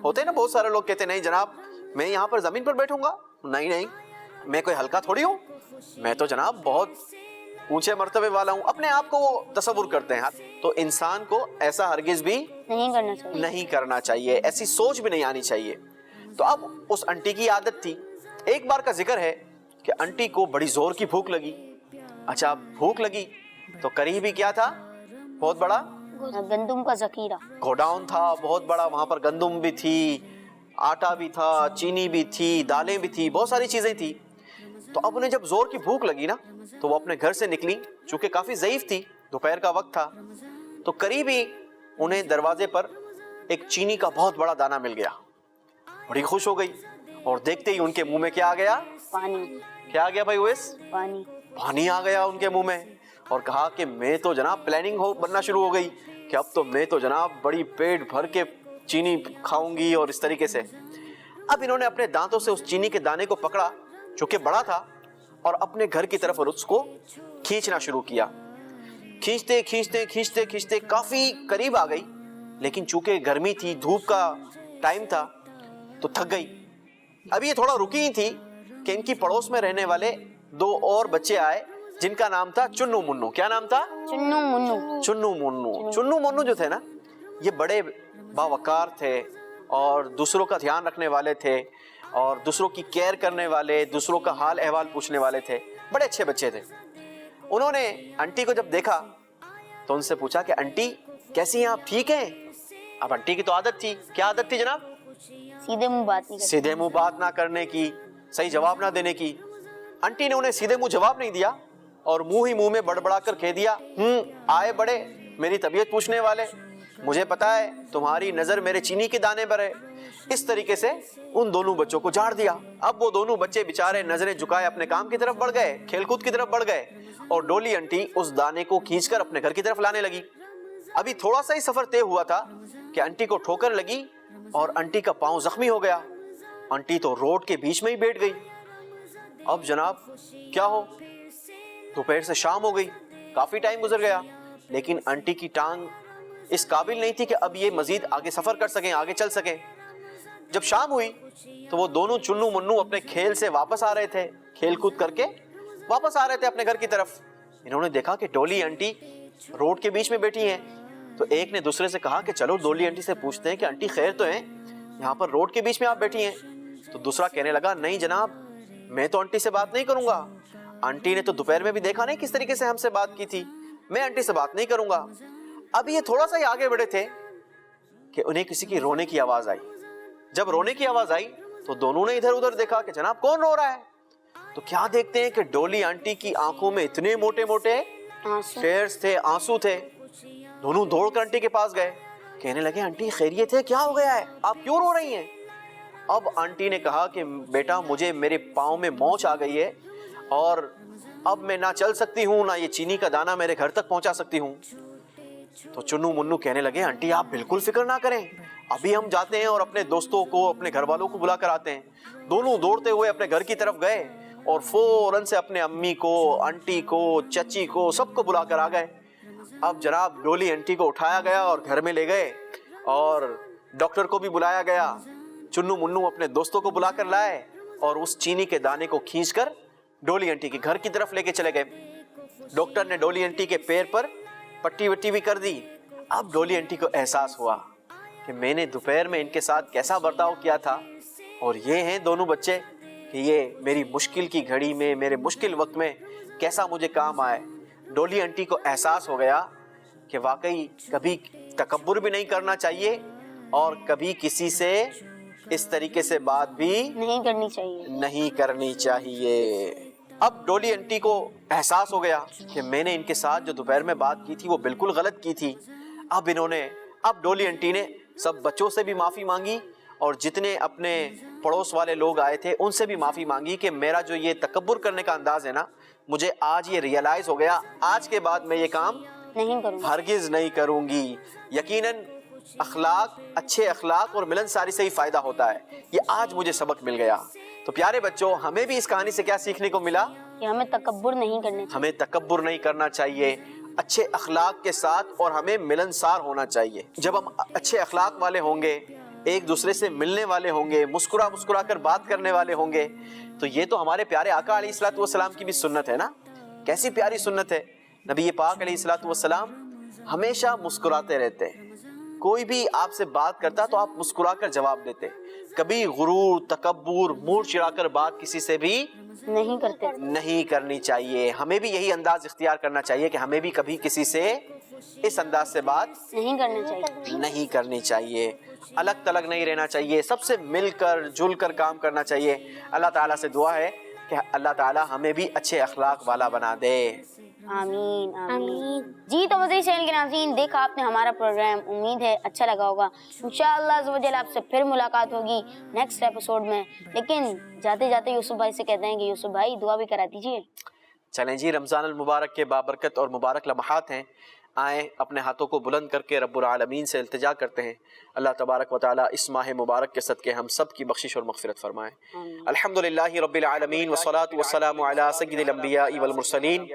ہوتے ہیں نا بہت سارے لوگ کہتے ہیں نہیں جناب میں یہاں پر زمین پر بیٹھوں گا, نہیں میں کوئی ہلکا تھوڑی ہوں, میں تو جناب بہت اونچے مرتبے والا ہوں. اپنے آپ کو وہ تصور کرتے ہیں. تو انسان کو ایسا ہرگز بھی نہیں کرنا چاہیے, ایسی سوچ بھی نہیں آنی چاہیے. تو اب اس آنٹی کی عادت تھی. ایک بار کا ذکر ہے کہ آنٹی کو بڑی زور کی بھوک لگی. اچھا بھوک لگی تو قریب ہی کیا تھا؟ بہت بڑا گندم کا ذخیرہ گوڈاؤن تھا, بہت بڑا. وہاں پر گندم بھی تھی, آٹا بھی تھا, چینی بھی تھی, دالیں بھی تھی, بہت ساری چیزیں تھی. تو اب انہیں جب زور کی بھوک لگی نا تو وہ اپنے گھر سے نکلی, چونکہ کافی ضعیف تھی, دوپہر کا وقت تھا. تو قریب ہی انہیں دروازے پر ایک چینی کا بہت بڑا دانہ مل گیا. بڑی خوش ہو گئی اور دیکھتے ہی ان کے منہ میں کیا آ گیا؟ پانی. کیا آ گیا بھائی اویس؟ پانی آ گیا ان کے منہ میں. اور کہا کہ میں تو جناب پلاننگ بننا شروع ہو گئی کہ اب تو میں تو جناب بڑی پیٹ بھر کے چینی کھاؤں گی. اور اس طریقے سے اب انہوں نے اپنے دانتوں سے اس چینی کے دانے کو پکڑا جو کہ بڑا تھا اور اپنے گھر کی طرف اس کو کھینچنا شروع کیا. کھینچتے کھینچتے کھینچتے کھینچتے کافی قریب آ گئی, لیکن چونکہ گرمی تھی, دھوپ کا ٹائم تھا تو تھک گئی. اب یہ تھوڑا رکی ہی تھی کہ ان کی پڑوس میں رہنے والے 2 اور بچے آئے جن کا نام تھا چنو منو. کیا نام تھا؟ چنو منو جو تھے نا یہ بڑے باوقار تھے اور دوسروں کا دھیان رکھنے والے تھے اور دوسروں کی کیئر کرنے والے, دوسروں کا حال احوال پوچھنے والے تھے. بڑے اچھے بچے تھے. انہوں نے آنٹی کو جب دیکھا تو ان سے پوچھا کہ آنٹی کیسی ہیں آپ, ٹھیک ہیں؟ اب آنٹی کی تو عادت تھی. کیا عادت تھی جناب؟ سیدھے منہ بات نہ کرنے کی, صحیح جواب نہ دینے کی. آنٹی نے انہیں سیدھے منہ جواب نہیں دیا اور منہ میں بڑبڑا کر کہہ دیا آئے بڑے میری طبیعت پوچھنے والے, مجھے پتا ہے تمہاری نظر میرے چینی کے دانے پر ہے. اس طریقے سے ان دونوں بچوں کو جھاڑ دیا. اب وہ دونوں بچے بیچارے نظریں جھکائے اپنے کام کی طرف بڑھ گئے, کھیل کود کی طرف بڑھ گئے اور ڈولی آنٹی اس دانے کو کھینچ کر اپنے گھر کی طرف لانے لگی. ابھی تھوڑا سا ہی سفر طے ہوا تھا کہ آنٹی کو ٹھوکر لگی اور آنٹی کا پاؤں زخمی ہو گیا. آنٹی تو روڈ کے بیچ میں ہی بیٹھ گئی. اب جناب کیا ہو؟ دوپہر سے شام ہو گئی, کافی ٹائم گزر گیا, لیکن آنٹی کی ٹانگ اس قابل نہیں تھی کہ اب یہ مزید آگے سفر کر سکیں, آگے چل سکیں. جب شام ہوئی تو وہ دونوں چنو منو اپنے کھیل سے واپس آ رہے تھے, کھیل کود کر کے واپس آ رہے تھے اپنے گھر کی طرف. انہوں نے دیکھا کہ ڈولی آنٹی روڈ کے بیچ میں بیٹھی ہیں. تو ایک نے دوسرے سے کہا کہ چلو ڈولی آنٹی سے پوچھتے ہیں کہ آنٹی خیر تو ہیں، یہاں پر روڈ کے بیچ میں آپ بیٹھی ہیں؟ تو دوسرا کہنے لگا نہیں جناب، میں تو آنٹی سے بات نہیں کروں گا، آنٹی نے تو دوپہر میں بھی دیکھا نہیں کس طریقے سے ہم سے بات کی تھی، میں آنٹی سے بات نہیں کروں گا۔ اب یہ تھوڑا سا ہی آگے بڑھے تھے کہ انہیں کسی کی رونے کی آواز آئی۔ جب رونے کی آواز آئی تو دونوں نے ادھر ادھر دیکھا کہ جناب کون رو رہا ہے؟ تو کیا دیکھتے ہیں کہ ڈولی آنٹی کی آنکھوں میں اتنے موٹے موٹے ٹیئرز تھے، آنسو تھے۔ دونوں دوڑ کر آنٹی کے پاس گئے، کہنے لگے آنٹی خیریت ہے؟ کیا ہو گیا ہے؟ آپ کیوں رو رہی ہیں؟ اب آنٹی نے کہا کہ بیٹا مجھے میرے پاؤں میں موچ آ گئی ہے اور اب میں نہ چل سکتی ہوں، نہ یہ چینی کا دانہ میرے گھر تک پہنچا سکتی ہوں۔ تو چنو منو کہنے لگے آنٹی آپ بالکل فکر نہ کریں، ابھی ہم جاتے ہیں اور اپنے دوستوں کو، اپنے گھر والوں کو بلا کر آتے ہیں۔ دونوں دوڑتے ہوئے اپنے گھر کی طرف گئے اور فوراً سے اپنے امی کو، آنٹی کو، چچی کو، سب کو بلا کر آ گئے۔ اب جناب ڈولی آنٹی کو اٹھایا گیا اور گھر میں لے گئے اور ڈاکٹر کو بھی بلایا گیا۔ چنو منو اپنے دوستوں کو بلا کر لائے اور اس چینی کے دانے کو کھینچ کر ڈولی آنٹی کے گھر کی طرف لے کے چلے گئے۔ ڈاکٹر نے ڈولی آنٹی کے پیر پر پٹی وٹی بھی کر دی۔ اب ڈولی آنٹی کو احساس ہوا کہ میں نے دوپہر میں ان کے ساتھ کیسا برتاؤ کیا تھا، اور یہ ہیں دونوں بچے کہ یہ میری مشکل کی گھڑی میں، میرے مشکل وقت میں کیسا مجھے کام آئے۔ ڈولی آنٹی کو احساس ہو گیا کہ واقعی کبھی تکبر بھی نہیں کرنا چاہیے اور کبھی کسی سے اس طریقے سے بات بھی نہیں کرنی چاہیے۔ اب ڈولی آنٹی کو احساس ہو گیا کہ میں نے ان کے ساتھ جو دوپہر میں بات کی تھی وہ بالکل غلط کی تھی۔ اب ڈولی آنٹی نے سب بچوں سے بھی معافی مانگی اور جتنے اپنے پڑوس والے لوگ آئے تھے ان سے بھی معافی مانگی کہ میرا جو یہ تکبر کرنے کا انداز ہے نا، مجھے آج یہ ریئلائز ہو گیا، آج کے بعد میں یہ کام ہرگز نہیں کروں گی۔ یقیناً اخلاق، اچھے اخلاق اور ملنساری سے ہی فائدہ ہوتا ہے، یہ آج مجھے سبق مل گیا۔ تو پیارے بچوں، ہمیں بھی اس کہانی سے کیا سیکھنے کو ملا کہ ہمیں تکبر نہیں کرنا چاہیے اچھے اخلاق کے ساتھ، اور ہمیں ملنسار ہونا چاہیے۔ جب ہم اچھے اخلاق والے ہوں گے، ایک دوسرے سے ملنے والے ہوں گے، مسکرا کر بات کرنے والے ہوں گے، تو یہ تو ہمارے پیارے آقا علیہ الصلوۃ والسلام کی بھی سنت ہے نا۔ کیسی پیاری سنت ہے، نبی پاک علیہ الصلوۃ والسلام ہمیشہ مسکراتے رہتے ہیں۔ کوئی بھی آپ سے بات کرتا تو آپ مسکرا کر جواب دیتے، کبھی غرور، تکبر، منہ چڑھا کر بات کسی سے بھی نہیں کرنی چاہیے۔ ہمیں بھی یہی انداز اختیار کرنا چاہیے کہ ہمیں بھی کبھی کسی سے اس انداز سے بات نہیں کرنی چاہیے، الگ تلگ نہیں رہنا چاہیے، سب سے مل کر جل کر کام کرنا چاہیے۔ اللہ تعالیٰ سے دعا ہے کہ اللہ تعالیٰ ہمیں بھی اچھے اخلاق والا بنا دے۔ آمین آمین۔ جی تو مدری چینل کے ناظرین، دیکھا آپ نے ہمارا پروگرام، امید ہے اچھا لگا ہوگا۔ انشاءاللہ عز و جل آپ سے پھر ملاقات ہوگی نیکسٹ ایپیسوڈ میں، لیکن جاتے جاتے یوسف بھائی سے کہتے ہیں کہ یوسف بھائی دعا بھی کرا دیجیے۔ چلیں جی، رمضان المبارک کے بابرکت اور مبارک لمحات ہیں، آئیں اپنے ہاتھوں کو بلند کر کے رب العالمین سے التجا کرتے ہیں اللہ تبارک و تعالیٰ اس ماہ مبارک کے صدقے ہم سب کی بخشش اور مغفرت فرمائے۔ الحمدللہ رب العالمین والصلاة والسلام علی سید الانبیاء والمرسلین،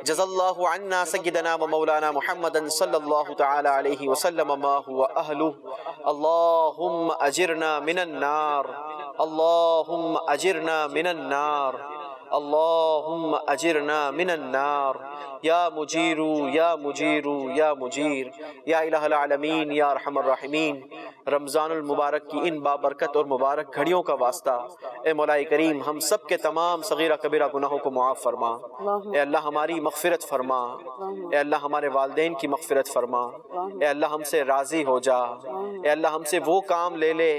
جزا اللہ عنا سیدنا و مولانا محمد صلی اللہ تعالی علیہ وسلم ما هو اہلہ، اللہم اجرنا من النار، اللہم اجرنا من النار، اللہم اجرنا من النار، یا مجیر یا مجیر یا مجیر، یا الہ العالمین یا ارحم الراحمین۔ رمضان المبارک کی ان بابرکت اور مبارک گھڑیوں کا واسطہ اے مولا کریم ہم سب کے تمام صغیرہ کبیرہ گناہوں کو معاف فرما، اے اللہ ہماری مغفرت فرما، اے اللہ ہمارے والدین کی مغفرت فرما، اے اللہ ہم سے راضی ہو جا، اے اللہ ہم سے وہ کام لے لے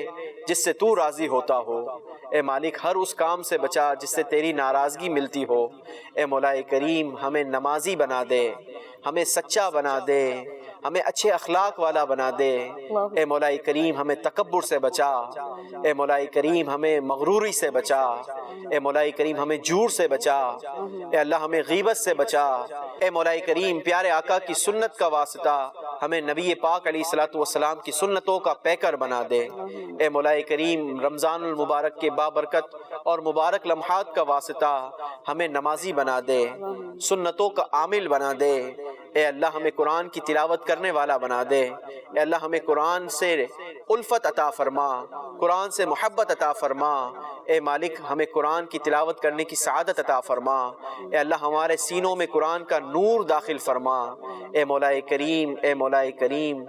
جس سے تو راضی ہوتا ہو، اے مالک ہر اس کام سے بچا جس سے تیری ناراضگی ملتی ہو۔ اے مولا کریم ہمیں نمازی بنا دے، ہمیں سچا بنا دے، ہمیں اچھے اخلاق والا بنا دے۔ اے مولا کریم ہمیں تکبر سے بچا، اے مولا کریم ہمیں مغروری سے بچا، اے مولا کریم ہمیں جھوٹ سے بچا، اے اللہ ہمیں غیبت سے بچا۔ اے مولا کریم پیارے آقا کی سنت کا واسطہ ہمیں نبی پاک علیہ الصلوۃ والسلام کی سنتوں کا پیکر بنا دے۔ اے مولا کریم رمضان المبارک کے بابرکت اور مبارک لمحات کا واسطہ ہمیں نمازی بنا دے، سنتوں کا عامل بنا دے۔ اے اللہ ہمیں قرآن کی تلاوت کرنے والا بنا دے، اے اللہ ہمیں قرآن سے الفت عطا فرما، قرآن سے محبت عطا فرما۔ اے مالک ہمیں قرآن کی تلاوت کرنے کی سعادت عطا فرما، اے اللہ ہمارے سینوں میں قرآن کا نور داخل فرما۔ اے مولا کریم، اے مولا مولا کریم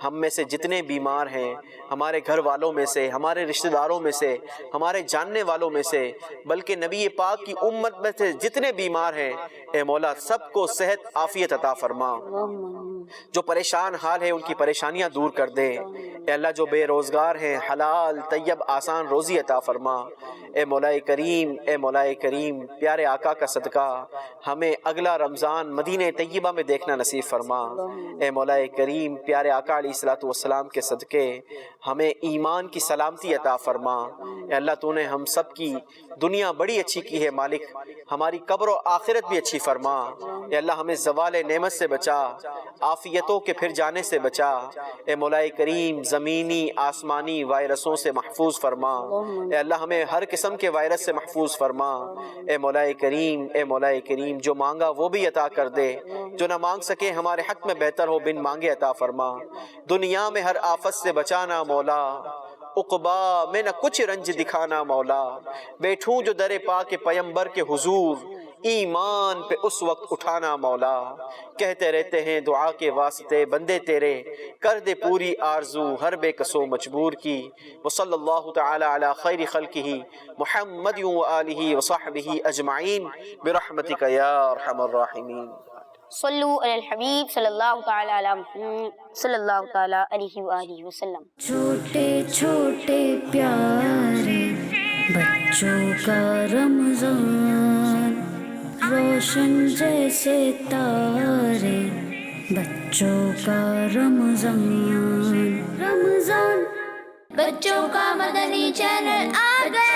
ہم میں سے جتنے بیمار ہیں، ہمارے گھر والوں میں سے، ہمارے رشتہ داروں میں سے، ہمارے جاننے والوں میں سے، بلکہ نبی پاک کی امت میں سے جتنے بیمار ہیں، اے مولا سب کو صحت عافیت عطا فرما، جو پریشان حال ہے ان کی پریشانیاں دور کر دے، اے اللہ جو بے روزگار ہیں حلال طیب آسان روزی عطا فرما، اے مولا کریم پیارے آقا کا صدقہ ہمیں اگلا رمضان مدینہ طیبہ میں دیکھنا نصیب فرما، اے مولا کریم پیارے آقا علیہ الصلوۃ والسلام کے صدقے ہمیں ایمان کی سلامتی عطا فرما، اے اللہ تو نے ہم سب کی دنیا بڑی اچھی کی ہے مالک، ہماری قبر و آخرت بھی اچھی فرما، اے اللہ ہمیں زوال نعمت سے بچا، عافیتوں کے پھر جانے سے بچا، اے مولا کریم زمینی آسمانی وائرسوں سے محفوظ فرما، اے اللہ ہمیں ہر قسم کے وائرس سے محفوظ فرما، اے مولا کریم جو مانگا وہ بھی عطا کر دے، جو نہ مانگ سکے ہمارے حق میں بہتر ہو بن مانگے عطا فرما، دنیا میں ہر آفت سے بچانا مولا، عقبا میں نہ کچھ رنج دکھانا مولا، بیٹھوں جو در پاک پیمبر کے حضور، ایمان پہ اس وقت اٹھانا مولا، کہتے رہتے ہیں دعا کے واسطے بندے تیرے، کر دے پوری آرزو ہر بے کسو مجبور کی، وصلی اللہ تعالی علی خیر خلقہ محمد وآلہ وصحبہ اجمعین برحمتک یا ارحم الراحمین۔ صلو علی الحبیب صلی اللہ تعالی علی محمد صلی اللہ تعالی علیہ وآلہ وسلم۔ چھوٹے چھوٹے پیارے بچوں کا رمضان، روشن جیسے تارے بچوں کا رمضان، رمضان بچوں کا مدنی چینل آ گیا۔